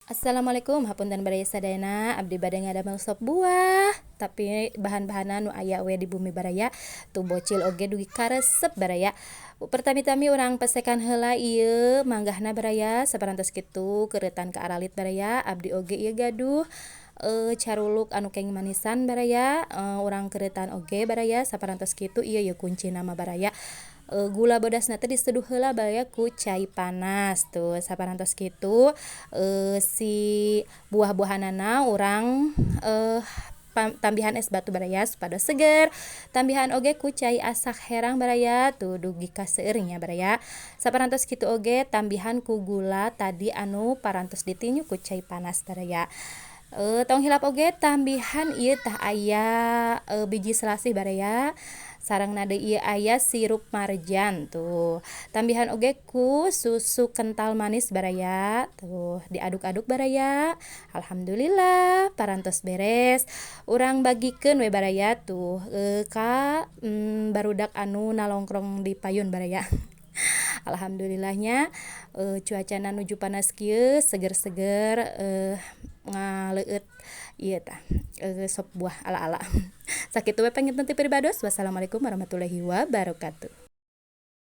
Assalamualaikum hapunten baraya sadayana abdi bade ngadamel sop buah tapi bahan-bahanan nu aya we di bumi baraya tu bocil oge dugi karesep baraya. Pertami-tami urang pesekan heula ieu manggahna baraya saparantos kitu keuretan ka aralit baraya abdi oge ieu gaduh caruluk anu keng manisan baraya urang keuretan oge baraya saparantos kitu ieu kunci nama baraya. Gula bodasna teh diseduh heula baraya ku cai panas tuh saparantos kitu si buah-buahanana urang tambihan es batu baraya supados seger, tambihan oge ku cai asak herang baraya tuh dugi ka seueurnya baraya saparantos kitu oge tambihan ku gula tadi anu parantos ditinyu ku cai panas baraya. Tong hilap oge tambihan ieu tah aya biji selasih baraya sarengna deui ieu aya sirup marjan tuh tambihan oge ku susu kental manis baraya tuh diaduk-aduk baraya alhamdulillah parantos beres urang bagikeun we baraya tuh ka barudak anu nalongkrong di payun baraya. Alhamdulillahnya cuacana nuju panas kieu seger-seger ngaleueut ieu tah sop buah ala-ala. Sakitu we panginten ti peribados. Wassalamualaikum warahmatullahi wabarakatuh.